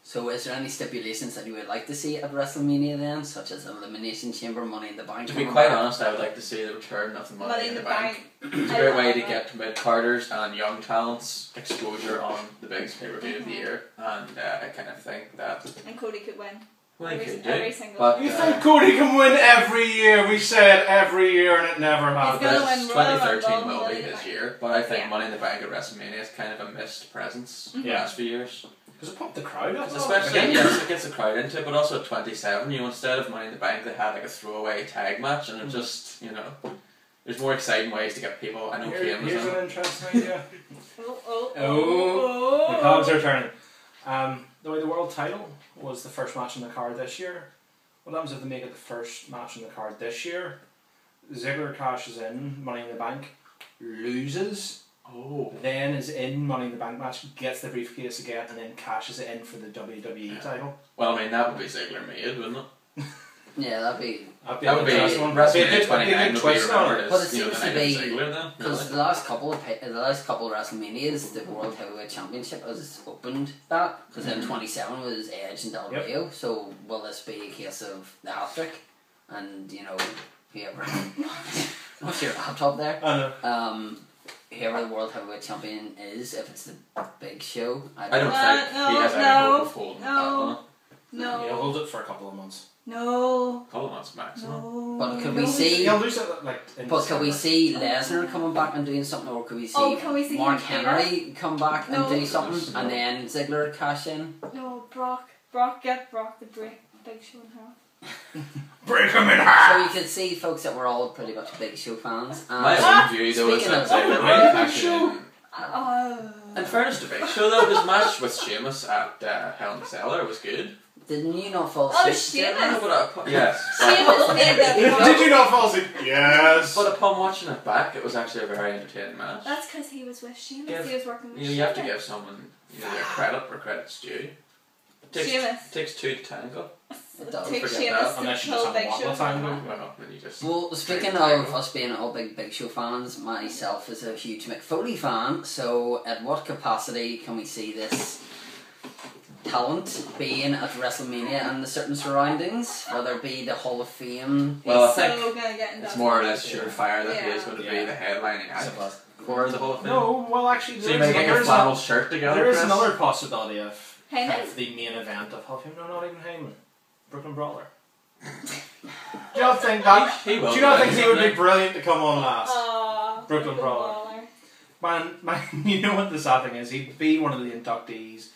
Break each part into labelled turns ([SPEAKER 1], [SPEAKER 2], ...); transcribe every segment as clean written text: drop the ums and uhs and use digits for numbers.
[SPEAKER 1] So is there any stipulations that you would like to see at WrestleMania then, such as Elimination Chamber, Money in the Bank?
[SPEAKER 2] To be quite honest, I would like to see the return of the Money in the Bank. It's a great way to get mid-carders and young talents exposure on the biggest pay-per-view of the year, and I kind of think that...
[SPEAKER 3] And Cody could win.
[SPEAKER 2] Well, he could
[SPEAKER 3] every
[SPEAKER 2] do.
[SPEAKER 3] single
[SPEAKER 2] But,
[SPEAKER 4] You think Cody can win every year? We said every year and it never happens.
[SPEAKER 3] gonna win Royal
[SPEAKER 2] 2013
[SPEAKER 3] Rumble,
[SPEAKER 2] will be
[SPEAKER 3] Money in the
[SPEAKER 2] his
[SPEAKER 3] Bank.
[SPEAKER 2] year, but I think
[SPEAKER 3] Yeah.
[SPEAKER 2] Money in the Bank at WrestleMania is kind of a missed presence the
[SPEAKER 4] Yeah.
[SPEAKER 2] last few years.
[SPEAKER 4] Because it pumped the crowd up.
[SPEAKER 2] Especially, yes, it gets the crowd into it, but also at 27, instead of Money in the Bank, they had like a throwaway tag match, and it just, there's more exciting ways to get people. I know Kim was
[SPEAKER 4] Here's
[SPEAKER 2] in
[SPEAKER 4] an interesting idea.
[SPEAKER 3] Oh.
[SPEAKER 4] The cogs are turning. The way the world title was the first match in the card this year. What happens if they make it the first match in the card this year? Ziggler cashes in, Money in the Bank, loses, then is in Money in the Bank match, gets the briefcase again, and then cashes it in for the WWE title.
[SPEAKER 2] Well, I mean, that would be Ziggler made, wouldn't it?
[SPEAKER 1] Yeah, that would be
[SPEAKER 2] WrestleMania 29 would be remembered
[SPEAKER 1] But it
[SPEAKER 2] as,
[SPEAKER 1] seems
[SPEAKER 2] the
[SPEAKER 1] to
[SPEAKER 2] night
[SPEAKER 1] be
[SPEAKER 2] of Ziggler then.
[SPEAKER 1] because the last couple of WrestleManias, the World Heavyweight Championship has opened that, because then 27 was Edge and Del Rio. So will this be a case of the hat trick, and whoever what's your laptop there?
[SPEAKER 4] I know.
[SPEAKER 1] Whoever the World Heavyweight Champion is, if it's the Big Show,
[SPEAKER 2] I don't think he has any hope of holding that one.
[SPEAKER 3] No.
[SPEAKER 4] He'll hold it for a couple of months.
[SPEAKER 3] No.
[SPEAKER 2] A couple of months maximum.
[SPEAKER 3] No.
[SPEAKER 1] But could we see?
[SPEAKER 4] He'll lose it in
[SPEAKER 1] But could we
[SPEAKER 4] December.
[SPEAKER 1] see Lesnar coming back and doing something, or could we see,
[SPEAKER 3] Can we see
[SPEAKER 1] Mark
[SPEAKER 3] him
[SPEAKER 1] Henry come back
[SPEAKER 3] No.
[SPEAKER 1] and do something, and then Ziggler cash in?
[SPEAKER 3] No, Brock, get Brock the Big Show in half.
[SPEAKER 4] Break him in half!
[SPEAKER 1] So you could see, folks, that we're all pretty much Big Show fans.
[SPEAKER 2] My own view though is
[SPEAKER 1] Speaking
[SPEAKER 2] that
[SPEAKER 1] of
[SPEAKER 2] Ziggler
[SPEAKER 4] Ziggler,
[SPEAKER 2] might
[SPEAKER 4] Big
[SPEAKER 2] cash
[SPEAKER 4] Show.
[SPEAKER 2] in. In fairness to Big Show though, his match with Sheamus at Hell in a Cellar was good.
[SPEAKER 1] Didn't you not fall
[SPEAKER 3] Oh,
[SPEAKER 1] asleep?
[SPEAKER 3] Sheamus.
[SPEAKER 2] Yes.
[SPEAKER 3] Sheamus made that.
[SPEAKER 4] Did you not fall asleep? Yes!
[SPEAKER 2] But upon watching it back, it was actually a very entertaining match.
[SPEAKER 3] That's because he was with Sheamus.
[SPEAKER 2] Yeah.
[SPEAKER 3] He was working with
[SPEAKER 2] You have to
[SPEAKER 3] Sheamus.
[SPEAKER 2] give someone their credit where credit's due.
[SPEAKER 3] Sheamus.
[SPEAKER 2] Takes two to tango.
[SPEAKER 1] Don't
[SPEAKER 3] Take
[SPEAKER 2] forget
[SPEAKER 3] Sheamus
[SPEAKER 2] that,
[SPEAKER 3] to
[SPEAKER 4] unless you
[SPEAKER 3] pull
[SPEAKER 4] just
[SPEAKER 3] Big
[SPEAKER 4] have a
[SPEAKER 3] Show.
[SPEAKER 4] lot of time,
[SPEAKER 3] from
[SPEAKER 4] though.
[SPEAKER 3] that.
[SPEAKER 2] Well, then you just...
[SPEAKER 1] Well, speaking of us being all Big Show fans, myself is a huge Mick Foley fan, so at what capacity can we see this talent being at WrestleMania and the certain surroundings, whether it be the Hall of Fame?
[SPEAKER 2] Well, I
[SPEAKER 3] He's
[SPEAKER 2] think
[SPEAKER 3] so gonna get
[SPEAKER 2] it's more or less surefire that he
[SPEAKER 3] Yeah.
[SPEAKER 2] is going to be
[SPEAKER 4] Yeah.
[SPEAKER 2] the headlining act for the whole thing.
[SPEAKER 4] No, well actually
[SPEAKER 2] So you may get your flannel shirt together,
[SPEAKER 4] there is
[SPEAKER 2] Chris?
[SPEAKER 4] another possibility of
[SPEAKER 3] Heyman?
[SPEAKER 4] the main event of Hall of Fame. No, not even Heyman. Brooklyn Brawler. Do you not think that?
[SPEAKER 2] He will
[SPEAKER 4] Do you not
[SPEAKER 2] be,
[SPEAKER 4] think he would be
[SPEAKER 2] wouldn't
[SPEAKER 4] brilliant to come on last?
[SPEAKER 3] Brooklyn
[SPEAKER 4] Brawler. Man, you know what the sad thing is? He'd be one of the inductees,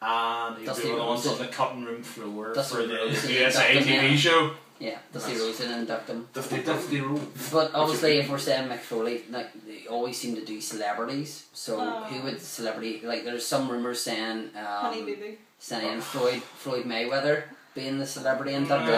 [SPEAKER 4] and he'd
[SPEAKER 1] Dusty
[SPEAKER 4] be the ones
[SPEAKER 1] Rhodes.
[SPEAKER 4] on the cutting room floor
[SPEAKER 1] Dusty
[SPEAKER 4] for the
[SPEAKER 1] Rhodes.
[SPEAKER 4] USA
[SPEAKER 1] Induct him
[SPEAKER 4] TV
[SPEAKER 1] in.
[SPEAKER 4] show.
[SPEAKER 1] Yeah, Dusty Rhodes didn't induct him.
[SPEAKER 4] Dusty Rhodes.
[SPEAKER 1] But obviously, if we're saying Mick Foley, like, they always seem to do celebrities. So who would the celebrity, like, there's some rumours saying
[SPEAKER 3] Honey Boo Boo.
[SPEAKER 1] saying Floyd Mayweather being the celebrity inducted.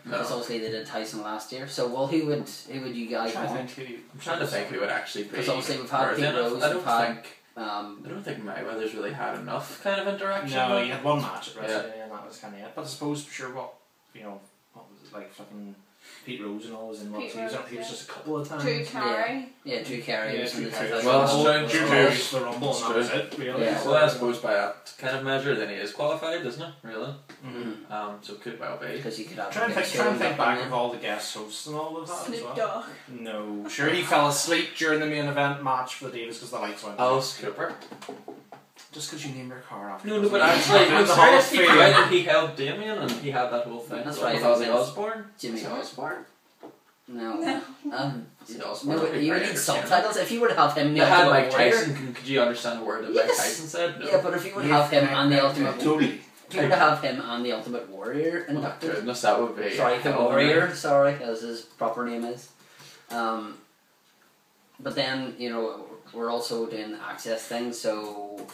[SPEAKER 1] Because obviously they did Tyson last year. So who would you guys want?
[SPEAKER 2] I'm trying to think who would actually be.
[SPEAKER 1] Because obviously we've had
[SPEAKER 2] worthy
[SPEAKER 1] Pete
[SPEAKER 2] enough.
[SPEAKER 1] Rose,
[SPEAKER 2] I
[SPEAKER 1] we've
[SPEAKER 2] don't
[SPEAKER 1] had
[SPEAKER 2] think. I don't think Mayweather's really had enough kind of interaction.
[SPEAKER 4] No,
[SPEAKER 2] with-
[SPEAKER 4] he had one match at WrestleMania and that was kind of it. But I suppose, sure, what was it, like fucking Pete Rose and all was in what?
[SPEAKER 3] Pete
[SPEAKER 4] He was
[SPEAKER 3] Rose,
[SPEAKER 4] he was
[SPEAKER 3] yeah.
[SPEAKER 4] just a couple of times.
[SPEAKER 3] Drew Carey.
[SPEAKER 1] yeah, Drew Carey was in the
[SPEAKER 4] Carey.
[SPEAKER 1] 2000s.
[SPEAKER 2] Well, that's true.
[SPEAKER 4] Drew Carey was the Rumble and that was it, really.
[SPEAKER 1] Yeah.
[SPEAKER 2] So I suppose by that kind of measure, then he is qualified, isn't it? Really?
[SPEAKER 4] Mm-hmm.
[SPEAKER 2] So it could well be.
[SPEAKER 1] Because you could have
[SPEAKER 4] Try and
[SPEAKER 1] a big
[SPEAKER 4] think,
[SPEAKER 1] show
[SPEAKER 4] try and think
[SPEAKER 1] inducting
[SPEAKER 4] back
[SPEAKER 1] him.
[SPEAKER 4] of all the guest hosts and all of that as
[SPEAKER 3] Snoop
[SPEAKER 4] well.
[SPEAKER 3] Dogg.
[SPEAKER 4] No, sure he fell asleep during the main event match for the Davis because the lights went out.
[SPEAKER 2] Alice Cooper.
[SPEAKER 4] Just because you named your car after.
[SPEAKER 2] No, but
[SPEAKER 4] doesn't
[SPEAKER 2] actually,
[SPEAKER 4] mean
[SPEAKER 2] in
[SPEAKER 4] it's the Hall of
[SPEAKER 2] fairness, he
[SPEAKER 4] Fame.
[SPEAKER 2] provided he held Damien and he had that whole thing.
[SPEAKER 1] That's
[SPEAKER 2] with
[SPEAKER 1] right.
[SPEAKER 2] Ozzy Osbourne.
[SPEAKER 1] Jimmy Osbourne? No.
[SPEAKER 3] No.
[SPEAKER 2] Ozzy Osbourne
[SPEAKER 1] No,
[SPEAKER 2] would
[SPEAKER 1] but
[SPEAKER 2] be
[SPEAKER 1] you
[SPEAKER 2] very
[SPEAKER 1] need
[SPEAKER 2] entertaining.
[SPEAKER 1] subtitles. If you were to have him,
[SPEAKER 2] You
[SPEAKER 1] the
[SPEAKER 2] had
[SPEAKER 1] Ultimate
[SPEAKER 2] Mike
[SPEAKER 1] Warrior.
[SPEAKER 2] Tyson. Could you understand a word that Mike
[SPEAKER 1] Yes.
[SPEAKER 2] Tyson said? No.
[SPEAKER 1] Yeah, but if you would have him and the Ultimate
[SPEAKER 4] Totally.
[SPEAKER 1] If you were to have him and the Ultimate Warrior
[SPEAKER 2] Oh,
[SPEAKER 1] inducted.
[SPEAKER 2] goodness, that would be.
[SPEAKER 1] Sorry, the
[SPEAKER 2] hell of a
[SPEAKER 1] Warrior,
[SPEAKER 2] night.
[SPEAKER 1] sorry, as his proper name is. But then, we're also doing the access thing, so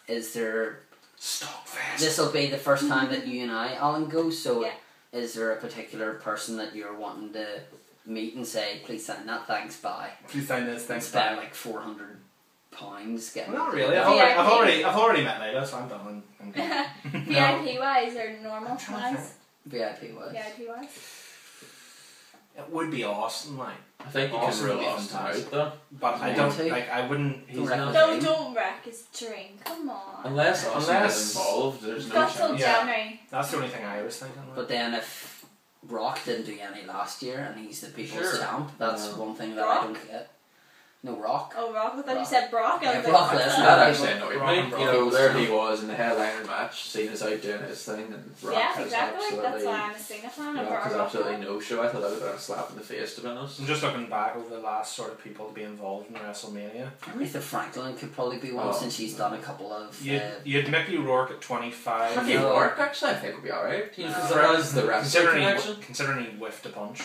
[SPEAKER 1] is there...
[SPEAKER 4] Stockfest.
[SPEAKER 1] This will be the first time that you and I, Alan, go, so
[SPEAKER 3] Yeah.
[SPEAKER 1] is there a particular person that you're wanting to meet and say, please sign that, thanks, bye?
[SPEAKER 4] Please sign this.
[SPEAKER 1] And
[SPEAKER 4] Thanks.
[SPEAKER 1] spend like £400 getting...
[SPEAKER 4] Well, not really.
[SPEAKER 3] Yeah.
[SPEAKER 4] I've already met Layla, so I'm done. I'm good.
[SPEAKER 3] VIP wise or normal
[SPEAKER 4] I'm trying to
[SPEAKER 3] wise?
[SPEAKER 1] VIP was.
[SPEAKER 3] VIP wise.
[SPEAKER 4] It would be awesome, like.
[SPEAKER 2] I think you
[SPEAKER 4] Awesome
[SPEAKER 2] can
[SPEAKER 4] would be
[SPEAKER 2] rule Austin out
[SPEAKER 4] fantastic.
[SPEAKER 2] though.
[SPEAKER 4] But I don't, like, I wouldn't...
[SPEAKER 2] He's not.
[SPEAKER 3] No, don't wreck his dream. Come on.
[SPEAKER 2] Unless Austin
[SPEAKER 4] Unless-
[SPEAKER 2] is involved, there's no
[SPEAKER 3] That's so
[SPEAKER 2] chance.
[SPEAKER 4] Yeah.
[SPEAKER 3] January.
[SPEAKER 4] That's the only thing I was thinking. Like.
[SPEAKER 1] But then if Brock didn't do any last year and he's the people's
[SPEAKER 2] Sure.
[SPEAKER 1] champ, that's one thing that
[SPEAKER 3] Rock?
[SPEAKER 1] I don't get. No, Rock.
[SPEAKER 3] Oh, Rock. I thought you
[SPEAKER 1] Rock.
[SPEAKER 3] said Brock. I
[SPEAKER 1] Yeah,
[SPEAKER 3] was like,
[SPEAKER 1] Brock
[SPEAKER 3] what's
[SPEAKER 1] Lesnar.
[SPEAKER 3] that?
[SPEAKER 2] That actually annoyed
[SPEAKER 4] Rock
[SPEAKER 2] me.
[SPEAKER 4] and
[SPEAKER 2] You
[SPEAKER 4] Brock.
[SPEAKER 2] know, there he was in the headliner match, seen as out doing his thing, and Brock
[SPEAKER 3] Yeah,
[SPEAKER 2] has
[SPEAKER 3] exactly.
[SPEAKER 2] absolutely,
[SPEAKER 3] That's why I'm a Cena fan.
[SPEAKER 2] Brock has absolutely no show. I thought that would have been a slap in the face, to be honest.
[SPEAKER 4] I'm just looking back over the last sort of people to be involved in WrestleMania.
[SPEAKER 1] Aretha Franklin could probably be one
[SPEAKER 2] Oh.
[SPEAKER 1] since she's done a couple of.
[SPEAKER 4] You had Mickey Rourke at 25.
[SPEAKER 2] Mickey
[SPEAKER 1] No.
[SPEAKER 2] Rourke, actually, I think would be alright.
[SPEAKER 1] No.
[SPEAKER 2] Because there is the wrestling connection.
[SPEAKER 4] Considering he whiffed a punch.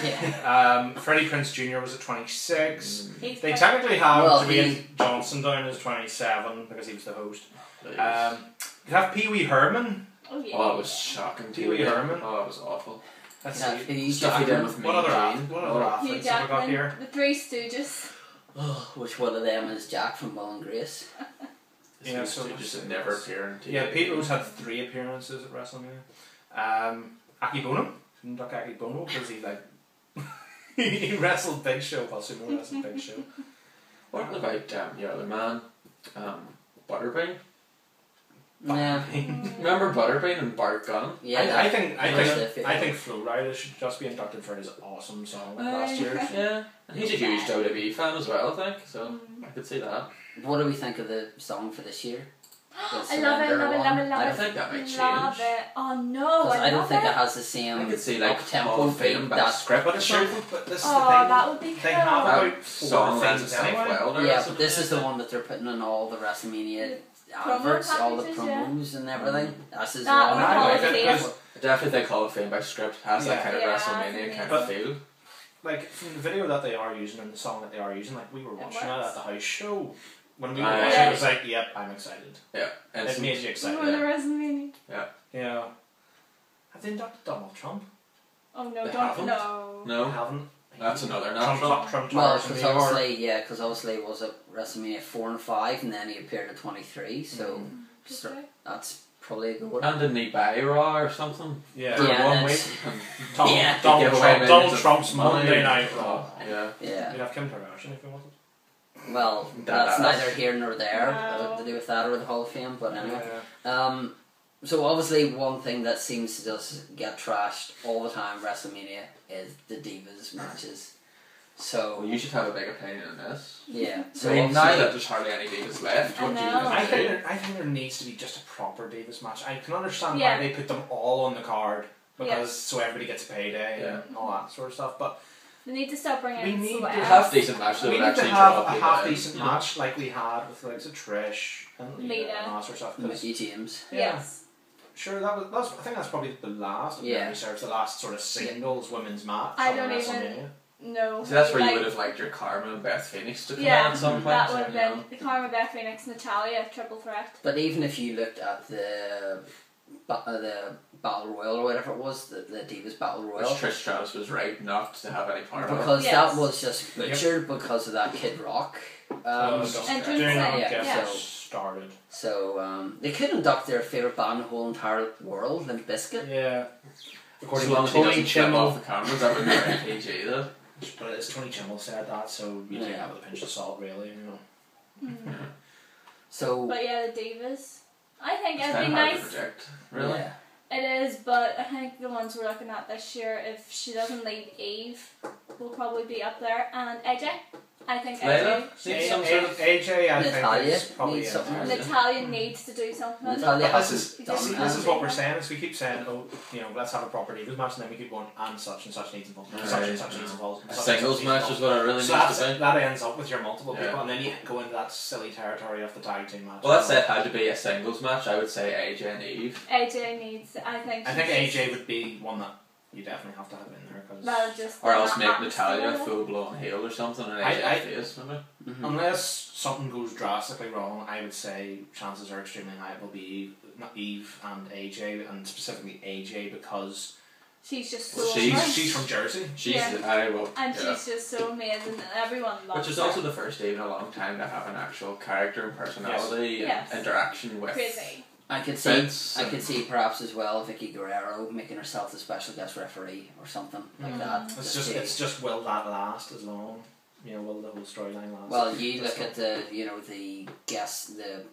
[SPEAKER 1] yeah.
[SPEAKER 4] Freddie Prinze Jr. was at 26.
[SPEAKER 3] He's
[SPEAKER 4] They
[SPEAKER 3] like-
[SPEAKER 4] technically have
[SPEAKER 1] Well,
[SPEAKER 4] Dwayne Johnson down as 27 because he was the host.
[SPEAKER 2] Please.
[SPEAKER 4] You have Pee Wee Herman.
[SPEAKER 3] Oh, yeah.
[SPEAKER 2] Oh, it was shocking to
[SPEAKER 4] Pee Wee
[SPEAKER 2] me.
[SPEAKER 4] Herman.
[SPEAKER 2] Oh, it was awful.
[SPEAKER 4] Let's
[SPEAKER 1] Yeah,
[SPEAKER 4] see.
[SPEAKER 1] Hugh
[SPEAKER 2] Stuff he did
[SPEAKER 1] Jackman.
[SPEAKER 2] with me.
[SPEAKER 4] What other
[SPEAKER 2] Jane.
[SPEAKER 3] Hugh
[SPEAKER 4] athletes have we got
[SPEAKER 3] Jackman,
[SPEAKER 4] here?
[SPEAKER 3] the Three Stooges.
[SPEAKER 1] Oh, which one of them is Jack from Will and Grace?
[SPEAKER 4] Yeah,
[SPEAKER 2] Yeah,
[SPEAKER 4] so
[SPEAKER 2] so just never appear in TV.
[SPEAKER 4] Yeah, Pete Rose had 3 appearances at WrestleMania. Aki Bono. Didn't duck Aki Bono because he like he wrestled Big Show, but Sumo wrestled Big Show.
[SPEAKER 2] What about the other man, Butterbean?
[SPEAKER 1] Yeah.
[SPEAKER 2] Remember Butterbean and Bart Gunn?
[SPEAKER 1] Yeah.
[SPEAKER 4] I think
[SPEAKER 1] think.
[SPEAKER 4] Flo Rida should just be inducted for his awesome song like last year.
[SPEAKER 2] Yeah, and he's a huge WWE fan as well, I think. So I could see that.
[SPEAKER 1] What do we think of the song for this year?
[SPEAKER 3] I love it, love it, love it, love
[SPEAKER 2] I
[SPEAKER 3] it.
[SPEAKER 2] think that might
[SPEAKER 3] Love
[SPEAKER 2] change.
[SPEAKER 3] it. Oh no,
[SPEAKER 1] Because I don't
[SPEAKER 3] love
[SPEAKER 1] think
[SPEAKER 3] it.
[SPEAKER 1] it has the same
[SPEAKER 2] I could see like
[SPEAKER 1] tempo
[SPEAKER 2] Hall of Fame
[SPEAKER 1] beat
[SPEAKER 2] by
[SPEAKER 1] that.
[SPEAKER 2] script.
[SPEAKER 4] But it's
[SPEAKER 2] sure.
[SPEAKER 4] not, but this is
[SPEAKER 3] Oh,
[SPEAKER 4] the thing.
[SPEAKER 3] that would be
[SPEAKER 4] They
[SPEAKER 3] cool.
[SPEAKER 4] have
[SPEAKER 2] That
[SPEAKER 4] about 4
[SPEAKER 2] song lends
[SPEAKER 4] things
[SPEAKER 2] itself
[SPEAKER 4] anyway.
[SPEAKER 2] well to
[SPEAKER 1] Yeah, but this is the
[SPEAKER 2] WrestleMania.
[SPEAKER 1] one that they're putting on all the WrestleMania
[SPEAKER 3] Promo
[SPEAKER 1] adverts, all the
[SPEAKER 3] packages, yeah.
[SPEAKER 1] promos and everything. This is
[SPEAKER 3] That
[SPEAKER 1] the one.
[SPEAKER 3] one,
[SPEAKER 4] I
[SPEAKER 3] Hall
[SPEAKER 4] like
[SPEAKER 3] of
[SPEAKER 4] it
[SPEAKER 3] Fame.
[SPEAKER 4] because,
[SPEAKER 2] I definitely think Hall of Fame by script has that
[SPEAKER 4] Yeah.
[SPEAKER 2] kind of
[SPEAKER 3] Yeah,
[SPEAKER 2] WrestleMania kind
[SPEAKER 4] but-
[SPEAKER 2] of feel.
[SPEAKER 4] like, from the video that they are using and the song that they are using, like, we were watching it
[SPEAKER 3] works.
[SPEAKER 4] at the house show. When we were
[SPEAKER 2] Aye.
[SPEAKER 4] watching it, it was like, yep, I'm excited.
[SPEAKER 2] Yeah,
[SPEAKER 4] It made you
[SPEAKER 3] We
[SPEAKER 4] excited.
[SPEAKER 3] won the WrestleMania.
[SPEAKER 4] Yeah. Have they inducted Donald Trump?
[SPEAKER 3] Oh no,
[SPEAKER 2] They
[SPEAKER 3] don't
[SPEAKER 2] haven't?
[SPEAKER 3] no.
[SPEAKER 2] No,
[SPEAKER 4] They haven't.
[SPEAKER 2] that's another
[SPEAKER 4] Trump,
[SPEAKER 2] natural.
[SPEAKER 4] Trump
[SPEAKER 1] Well,
[SPEAKER 4] towers in
[SPEAKER 1] because
[SPEAKER 4] New York.
[SPEAKER 1] obviously was it WrestleMania 4 and 5, and then he appeared at 23. So
[SPEAKER 3] Just right.
[SPEAKER 1] that's probably a good one.
[SPEAKER 2] And didn't he buy Raw or something?
[SPEAKER 4] Yeah.
[SPEAKER 2] For
[SPEAKER 1] Yeah,
[SPEAKER 2] one
[SPEAKER 1] that's-
[SPEAKER 2] week.
[SPEAKER 1] Yeah.
[SPEAKER 4] Donald,
[SPEAKER 2] Give away
[SPEAKER 4] Trump,
[SPEAKER 2] millions
[SPEAKER 4] Donald
[SPEAKER 2] of
[SPEAKER 4] Trump's
[SPEAKER 2] money.
[SPEAKER 4] Monday Night Raw.
[SPEAKER 2] Yeah.
[SPEAKER 1] Yeah.
[SPEAKER 4] You'd have Kim Kardashian if you wanted.
[SPEAKER 1] Well,
[SPEAKER 2] That's-
[SPEAKER 1] that's neither here nor there
[SPEAKER 3] No.
[SPEAKER 1] to do with that or the Hall of Fame. But anyway.
[SPEAKER 4] Yeah.
[SPEAKER 1] So obviously one thing that seems to just get trashed all the time WrestleMania is the Divas matches. So
[SPEAKER 2] Well, you should have a big opinion on this.
[SPEAKER 1] yeah.
[SPEAKER 2] So
[SPEAKER 1] So
[SPEAKER 2] now
[SPEAKER 1] obviously-
[SPEAKER 2] that there's hardly any Divas left,
[SPEAKER 3] I
[SPEAKER 2] what do you
[SPEAKER 3] know.
[SPEAKER 2] think?
[SPEAKER 4] I think there needs to be just a proper Davis match. I can understand
[SPEAKER 3] Yeah.
[SPEAKER 4] why they put them all on the card because
[SPEAKER 3] Yeah.
[SPEAKER 4] so everybody gets a payday
[SPEAKER 2] Yeah.
[SPEAKER 4] and all that sort of stuff. But
[SPEAKER 3] We need to stop bringing
[SPEAKER 4] We
[SPEAKER 3] in
[SPEAKER 4] need to
[SPEAKER 3] sweats.
[SPEAKER 2] Half decent match that
[SPEAKER 4] we
[SPEAKER 2] would
[SPEAKER 4] need to
[SPEAKER 2] actually
[SPEAKER 4] have
[SPEAKER 2] draw
[SPEAKER 4] a
[SPEAKER 2] people
[SPEAKER 4] half
[SPEAKER 2] in,
[SPEAKER 4] decent
[SPEAKER 2] you know?
[SPEAKER 4] match like we had with the likes of Trish and
[SPEAKER 3] Lita.
[SPEAKER 4] and all that sort of stuff. 'Cause
[SPEAKER 1] Mickey James.
[SPEAKER 3] Yes.
[SPEAKER 4] sure, that's I think that's probably the last.
[SPEAKER 1] Yeah.
[SPEAKER 4] Serves the last sort of singles women's match.
[SPEAKER 3] I
[SPEAKER 4] on
[SPEAKER 3] don't even-
[SPEAKER 4] WrestleMania.
[SPEAKER 3] No.
[SPEAKER 2] So that's where
[SPEAKER 3] like,
[SPEAKER 2] you would have liked your Karma and Beth Phoenix to come
[SPEAKER 3] Yeah,
[SPEAKER 2] in at some point.
[SPEAKER 3] that would have
[SPEAKER 2] you know?
[SPEAKER 3] been the Karma, Beth Phoenix, Natalia triple threat.
[SPEAKER 1] But even if you looked at the Battle Royal or whatever it was, the Divas Battle
[SPEAKER 2] Which
[SPEAKER 1] Royal,
[SPEAKER 2] Trish Stratus was right not to have any part of.
[SPEAKER 1] because
[SPEAKER 3] Yes.
[SPEAKER 1] that was just butchered because of that Kid Rock.
[SPEAKER 3] Entrance
[SPEAKER 4] Do not
[SPEAKER 3] thing,
[SPEAKER 4] get
[SPEAKER 3] yeah.
[SPEAKER 4] started.
[SPEAKER 1] So they could induct their favourite band in the whole entire world, Limp Bizkit.
[SPEAKER 4] Yeah.
[SPEAKER 2] As
[SPEAKER 4] According
[SPEAKER 2] long
[SPEAKER 4] to
[SPEAKER 2] as he
[SPEAKER 4] Tony
[SPEAKER 2] doesn't flip
[SPEAKER 4] Chimmel.
[SPEAKER 2] off the cameras, that would be very PG though.
[SPEAKER 4] But it's Tony Chimmel said that, so you take
[SPEAKER 1] Yeah.
[SPEAKER 4] that with a pinch of salt, really. You know.
[SPEAKER 1] So
[SPEAKER 3] But yeah, the Divas. I think
[SPEAKER 2] It's
[SPEAKER 3] it'd
[SPEAKER 2] kind
[SPEAKER 3] be
[SPEAKER 2] of hard to
[SPEAKER 3] nice.
[SPEAKER 2] predict, really.
[SPEAKER 1] yeah.
[SPEAKER 3] It is, but I think the ones we're looking at this year, if she doesn't lead Eve, will probably be up there. And AJ. I think
[SPEAKER 2] Layla?
[SPEAKER 3] AJ.
[SPEAKER 2] Need some sort of-
[SPEAKER 4] AJ, I
[SPEAKER 1] Natalia
[SPEAKER 4] think, is probably
[SPEAKER 1] needs something.
[SPEAKER 4] it.
[SPEAKER 3] Natalia needs to do something.
[SPEAKER 1] Natalia
[SPEAKER 4] But this
[SPEAKER 1] hasn't
[SPEAKER 4] is
[SPEAKER 1] done
[SPEAKER 3] this
[SPEAKER 1] that.
[SPEAKER 4] this is what we're saying. Is we keep saying, oh, you know, let's have a proper Divas match, and then we keep going, and such needs involved, and such and such needs involved.
[SPEAKER 2] A singles match is what it really
[SPEAKER 4] So
[SPEAKER 2] needs
[SPEAKER 4] that's,
[SPEAKER 2] to be.
[SPEAKER 4] that ends up with your multiple
[SPEAKER 2] Yeah.
[SPEAKER 4] people, and then you go into that silly territory of the tag team match.
[SPEAKER 2] Well, that said, had to be a singles match. I would say AJ and Eve.
[SPEAKER 3] AJ needs. I think she's
[SPEAKER 4] AJ would be one that you definitely have to have in there because
[SPEAKER 3] That'll just
[SPEAKER 2] Or else make
[SPEAKER 3] happens
[SPEAKER 2] Natalia
[SPEAKER 3] to her.
[SPEAKER 2] full blown heel or something and
[SPEAKER 4] I-
[SPEAKER 2] AJ face, maybe.
[SPEAKER 1] Mhm.
[SPEAKER 4] unless something goes drastically wrong, I would say chances are extremely high it will be Eve and AJ, and specifically AJ because
[SPEAKER 3] She's just so
[SPEAKER 2] Well,
[SPEAKER 3] amazing.
[SPEAKER 4] she's from Jersey.
[SPEAKER 2] She's
[SPEAKER 3] Yeah.
[SPEAKER 2] I will.
[SPEAKER 3] And
[SPEAKER 2] Yeah.
[SPEAKER 3] she's just so amazing, and everyone loves
[SPEAKER 2] Which is
[SPEAKER 3] her.
[SPEAKER 2] also the first Eve in a long time to have an actual character and personality
[SPEAKER 3] Yes.
[SPEAKER 2] and interaction with
[SPEAKER 3] Crazy.
[SPEAKER 1] I could see perhaps as well Vicky Guerrero making herself the special guest referee or something like that.
[SPEAKER 4] It's just will that last as long? Will the whole storyline last?
[SPEAKER 1] Well, you look at the guest, the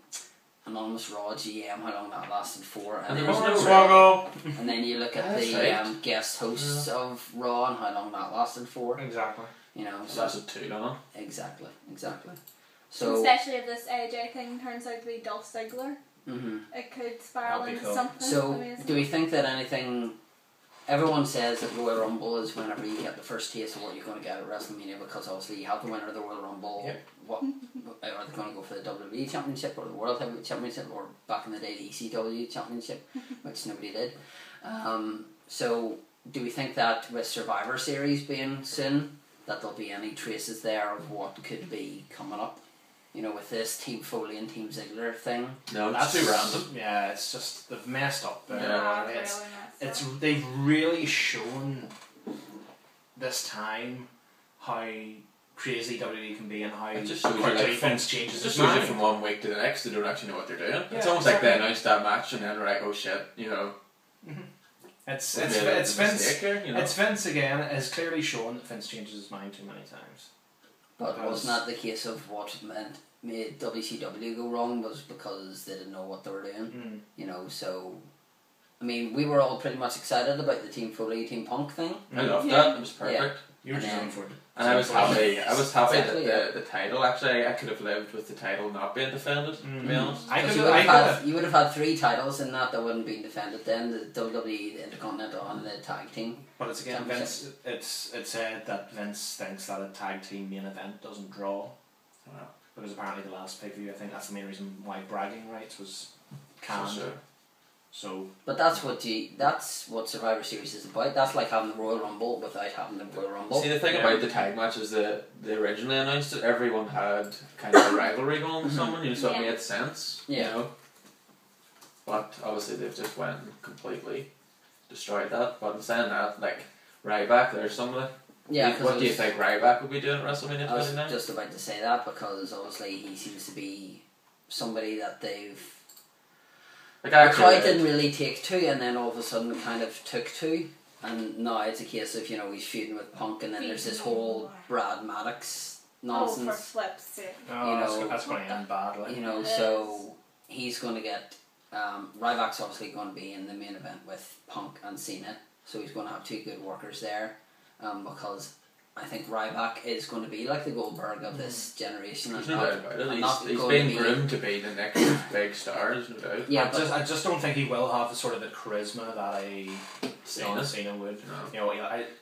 [SPEAKER 1] anonymous Raw GM, how long that lasted for, and then you look at the guest hosts of Raw and how long that lasted for.
[SPEAKER 4] Exactly.
[SPEAKER 2] So that's too long.
[SPEAKER 1] Exactly.
[SPEAKER 3] So especially if this AJ thing turns out to be Dolph Ziggler, it could spiral into something.
[SPEAKER 1] So
[SPEAKER 3] amazing.
[SPEAKER 1] do we think that anything? Everyone says that Royal Rumble is whenever you get the first taste of what you're going to get at WrestleMania, because obviously you have the winner of the Royal Rumble.
[SPEAKER 4] Yep.
[SPEAKER 1] What are they going to go for, the WWE Championship or the World Heavyweight Championship, or back in the day the ECW Championship, which nobody did. So do we think that with Survivor Series being soon, that there'll be any traces there of what could be coming up? With this Team Foley and Team Ziggler thing.
[SPEAKER 2] No, that's too random.
[SPEAKER 4] Yeah, it's just they've messed up there.
[SPEAKER 3] Yeah,
[SPEAKER 4] they've really shown this time how crazy WWE can be and how quickly things change.
[SPEAKER 2] It just shows you from one week to the next they don't actually know what they're doing. Yeah, it's almost like they announced that match and then they're like, oh shit,
[SPEAKER 4] It's Vince. It's Vince again. Has clearly shown that Vince changes his mind too many times.
[SPEAKER 1] But wasn't that the case of what made WCW go wrong was because they didn't know what they were doing? So I mean, we were all pretty much excited about the Team Foley, Team Punk thing.
[SPEAKER 2] I loved that. It was perfect.
[SPEAKER 1] Yeah.
[SPEAKER 4] You were just going for it.
[SPEAKER 2] And I was happy. That the title, actually, I could have lived with the title not being defended, to be honest.
[SPEAKER 1] You would have had 3 titles in that wouldn't be defended then: the WWE, the Intercontinental, and the Tag Team.
[SPEAKER 4] But it's again, Vince. It's said that Vince thinks that a tag team main event doesn't draw. Because apparently the last pay-per-view, I think that's the main reason why bragging rights was canned. So,
[SPEAKER 1] but that's what Survivor Series is about. That's like having the Royal Rumble without having the Royal Rumble.
[SPEAKER 2] See, the thing about the tag matches that they originally announced it, everyone had kind of a rivalry going with someone, so it made sense. But obviously they've just went and completely destroyed that. But in saying that, like Ryback, there's some of the what do you think Ryback will be doing at WrestleMania 29?
[SPEAKER 1] I was just about to say that, because obviously he seems to be somebody that they've. The crowd didn't really take to, and then all of a sudden kind of took to, and now it's a case of he's feuding with Punk, and then there's this whole Brad Maddox nonsense.
[SPEAKER 3] Oh, for flip's sake!
[SPEAKER 4] That's going to end badly.
[SPEAKER 1] So he's going to get Ryback's obviously going to be in the main event with Punk and Cena, so he's going to have 2 good workers there, because I think Ryback is going to be like the Goldberg of this generation.
[SPEAKER 2] There's no doubt about it. He's been groomed to be the next big star, there's no doubt.
[SPEAKER 1] Yeah,
[SPEAKER 4] I just don't think he will have the sort of the charisma that a Cena would.
[SPEAKER 2] No.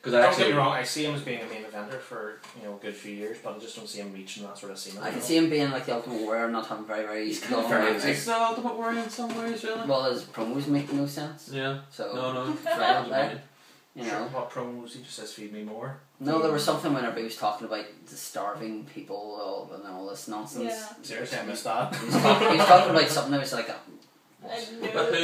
[SPEAKER 4] Don't get me wrong, I see him as being a main eventer for a good few years, but I just don't see him reaching that sort of Cena.
[SPEAKER 1] I can see him being like the Ultimate Warrior, not having very
[SPEAKER 2] he's kind of very like the Ultimate Warrior in some ways, really.
[SPEAKER 1] Well, his promos make no sense.
[SPEAKER 2] Yeah.
[SPEAKER 1] So
[SPEAKER 2] no.
[SPEAKER 1] right up there.
[SPEAKER 4] What promos? He just says feed me more.
[SPEAKER 1] No, there was something whenever he was talking about the starving people and all this nonsense.
[SPEAKER 3] Yeah.
[SPEAKER 4] Seriously, I missed that.
[SPEAKER 1] He was talking about something that was like
[SPEAKER 3] I know.
[SPEAKER 2] But who